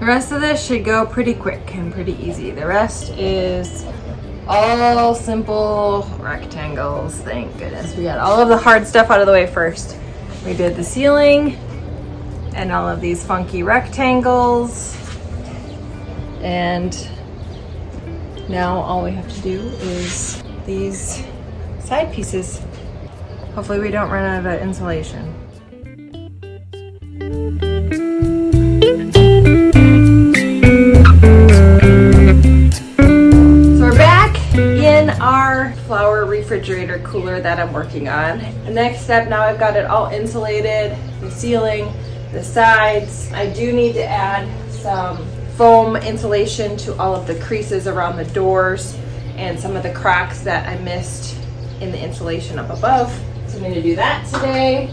The rest of this should go pretty quick and pretty easy. The rest is all simple rectangles, thank goodness. We got all of the hard stuff out of the way first. We did the ceiling and all of these funky rectangles. And now all we have to do is these side pieces. Hopefully we don't run out of insulation. Our flower refrigerator cooler that I'm working on. The next step, now I've got it all insulated, the ceiling, the sides. I do need to add some foam insulation to all of the creases around the doors and some of the cracks that I missed in the insulation up above. So I'm going to do that today.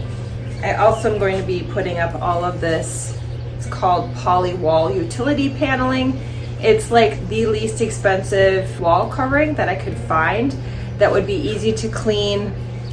I also am going to be putting up all of this, it's called poly wall utility paneling. It's like the least expensive wall covering that I could find that would be easy to clean.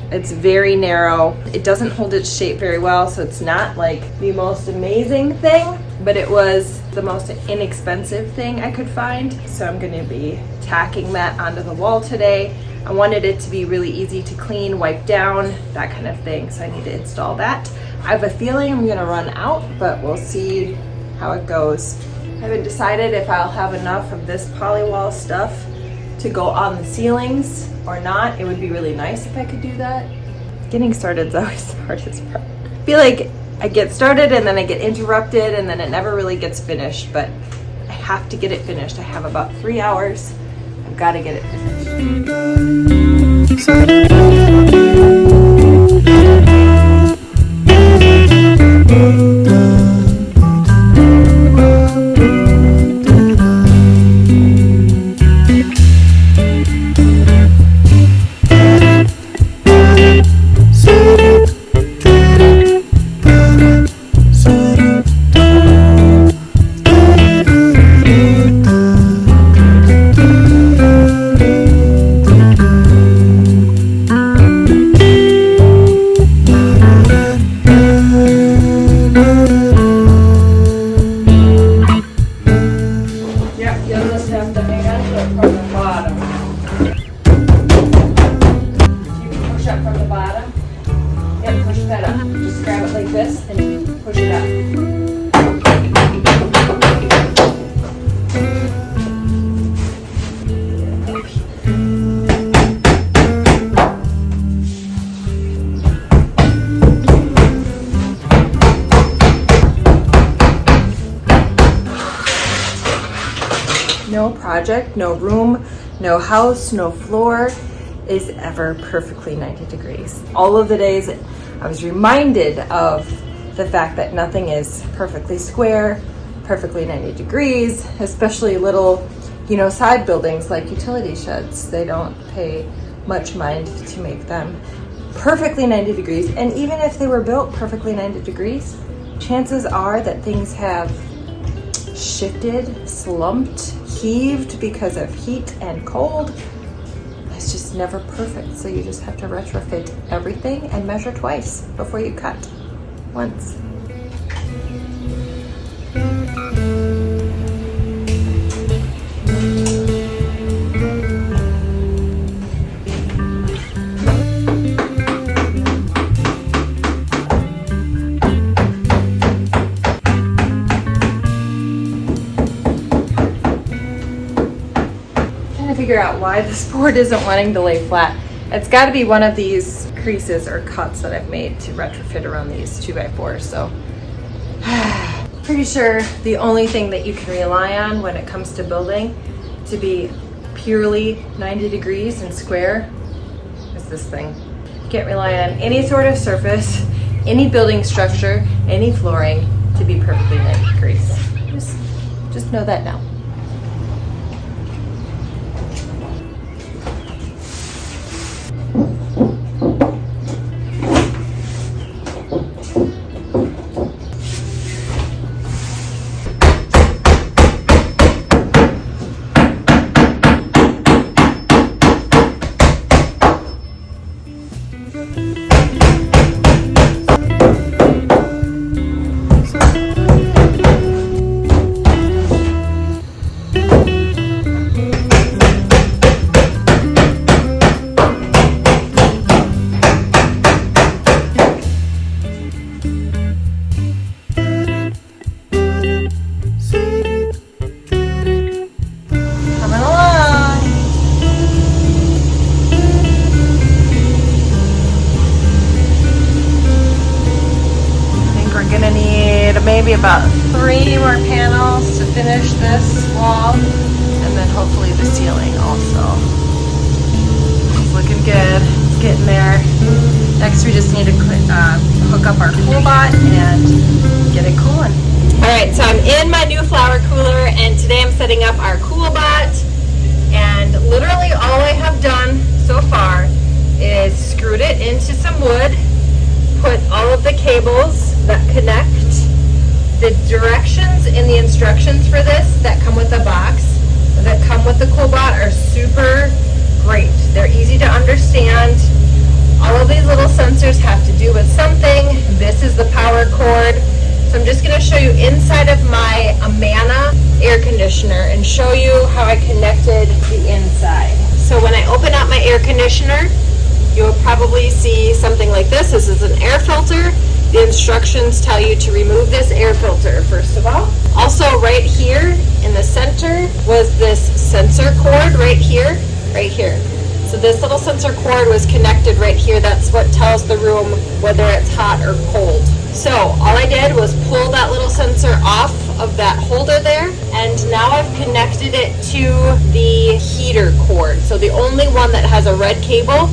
It's very narrow. It doesn't hold its shape very well, so it's not like the most amazing thing, but it was the most inexpensive thing I could find. So I'm gonna be tacking that onto the wall today. I wanted it to be really easy to clean, wipe down, that kind of thing. So I need to install that. I have a feeling I'm gonna run out, but we'll see how it goes. I haven't decided if I'll have enough of this polywall stuff to go on the ceilings or not. It would be really nice if I could do that. Getting started is always the hardest part. I feel like I get started and then I get interrupted and then it never really gets finished, but I have to get it finished. I have about 3 hours. I've got to get it finished. No project, no room, no house, no floor is ever perfectly 90 degrees. All of the days I was reminded of the fact that nothing is perfectly square, perfectly 90 degrees, especially little, side buildings like utility sheds. They don't pay much mind to make them perfectly 90 degrees. And even if they were built perfectly 90 degrees, chances are that things have shifted, slumped, heaved because of heat and cold. It's just never perfect. So you just have to retrofit everything and measure twice before you cut once. Figure out why this board isn't wanting to lay flat. It's got to be one of these creases or cuts that I've made to retrofit around these 2x4s. So pretty sure the only thing that you can rely on when it comes to building to be purely 90 degrees and square is this thing. You can't rely on any sort of surface, any building structure, any flooring to be perfectly 90 degrees. Just know that now. We're gonna need maybe about 3 more panels to finish this wall, and then hopefully the ceiling also. It's looking good, it's getting there. Next we just need to hook up our CoolBot and get it cooling. Alright, so I'm in my new flower cooler, and today I'm setting up our CoolBot, and literally all I have done so far is screwed it into some wood, put all of the cables that connect. The directions in the instructions for this that come with the box, that come with the CoolBot, are super great. They're easy to understand. All of these little sensors have to do with something. This is the power cord. So I'm just going to show you inside of my Amana air conditioner and show you how I connected the inside. So when I open up my air conditioner, you'll probably see something like this. This is an air filter. The instructions tell you to remove this air filter, first of all. Also, right here in the center was this sensor cord right here, right here. So this little sensor cord was connected right here. That's what tells the room whether it's hot or cold. So all I did was pull that little sensor off of that holder there, and now I've connected it to the heater cord. So the only one that has a red cable,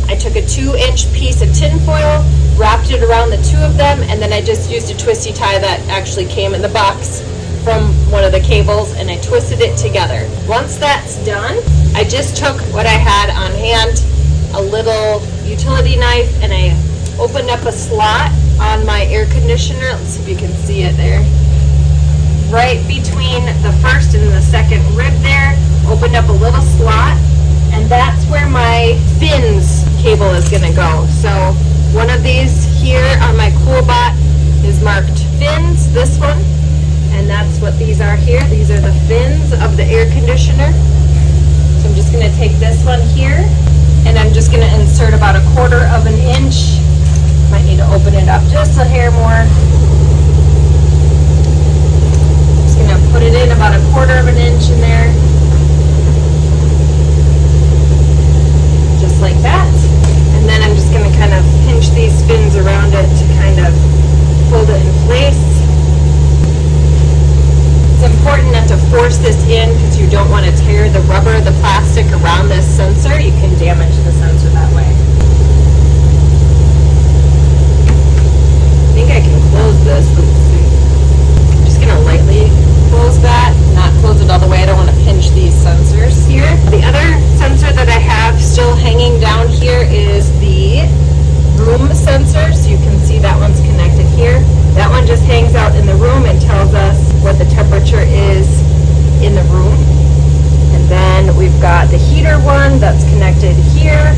I took a 2-inch piece of tin foil, wrapped it around the two of them, and then I just used a twisty tie that actually came in the box from one of the cables, and I twisted it together. Once that's done, I just took what I had on hand, a little utility knife, and I opened up a slot on my air conditioner. Let's see if you can see it there. Right between the first and the second rib there, opened up a little slot, and that's where my fins cable is going to go. So one of these here on my CoolBot is marked fins, this one, and that's what these are here. These are the fins of the air conditioner. So I'm just going to take this one here, and I'm just going to insert about 1/4 of an inch. Might need to open it up just a hair more. Just going to put it in about 1/4 of an inch in there. Just like that. And then I'm just going to kind of pinch these fins around it to kind of hold it in place. It's important not to force this in because you don't want to tear the rubber, the plastic around this sensor. You can damage the sensor that way. I think I can close this. Let's see. I'm just going to lightly close that, not close it all the way. I don't want to pinch these sensors here. The other sensor that I have still hanging down here is the room sensor. So you can see that one's connected here. That one just hangs out in the room and tells us what the temperature is in the room. And then we've got the heater one that's connected here.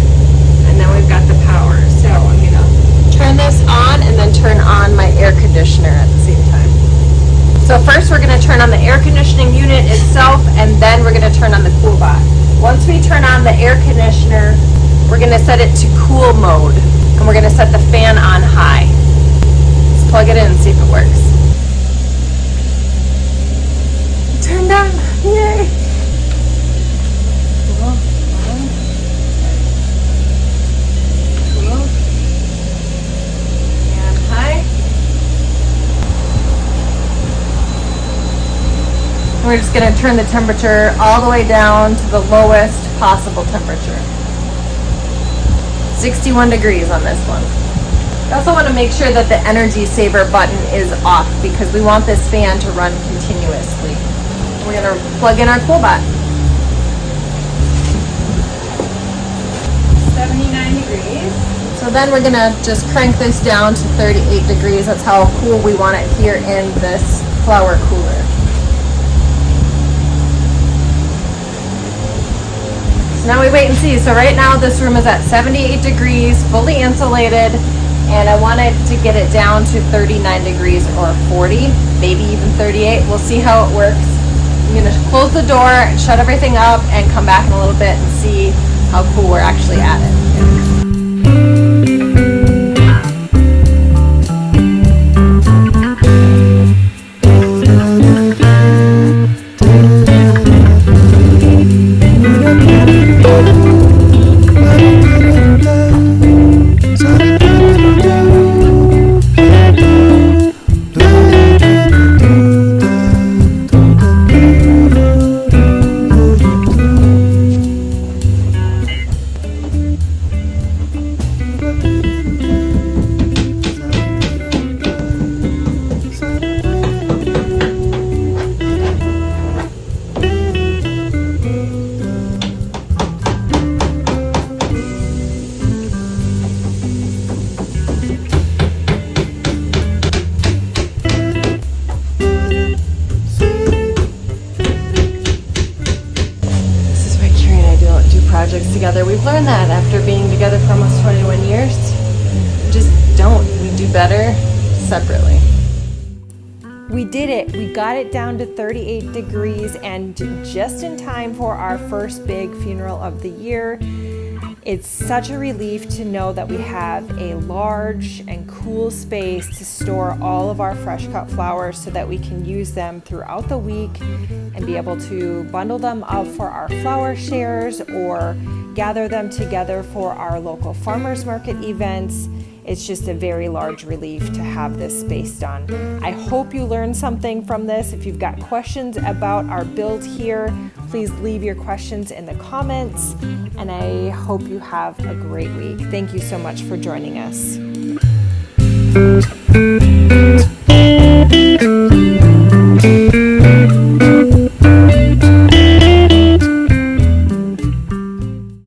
And then we've got the power. So I'm going to turn this on and then turn on my air conditioner at the same time. So first we're going to turn on the air conditioning unit itself, and then we're going to turn on the CoolBot. Once we turn on the air conditioner, we're going to set it to cool mode, and we're going to set the fan on high. Let's plug it in and see if it works. Turned on! Yay! Cool. And high. We're just going to turn the temperature all the way down to the lowest possible temperature. 61 degrees on this one. You also want to make sure that the energy saver button is off because we want this fan to run continuously. We're going to plug in our CoolBot. 79 degrees. So then we're going to just crank this down to 38 degrees. That's how cool we want it here in this flower cooler. Now we wait and see. So right now this room is at 78 degrees, fully insulated, and I wanted to get it down to 39 degrees or 40, maybe even 38. We'll see how it works. I'm going to close the door and shut everything up and come back in a little bit and see how cool we're actually at it. We did it. We got it down to 38 degrees and just in time for our first big funeral of the year. It's such a relief to know that we have a large and cool space to store all of our fresh cut flowers so that we can use them throughout the week and be able to bundle them up for our flower shares or gather them together for our local farmers market events. It's just a very large relief to have this space done. I hope you learned something from this. If you've got questions about our build here, please leave your questions in the comments, and I hope you have a great week. Thank you so much for joining us.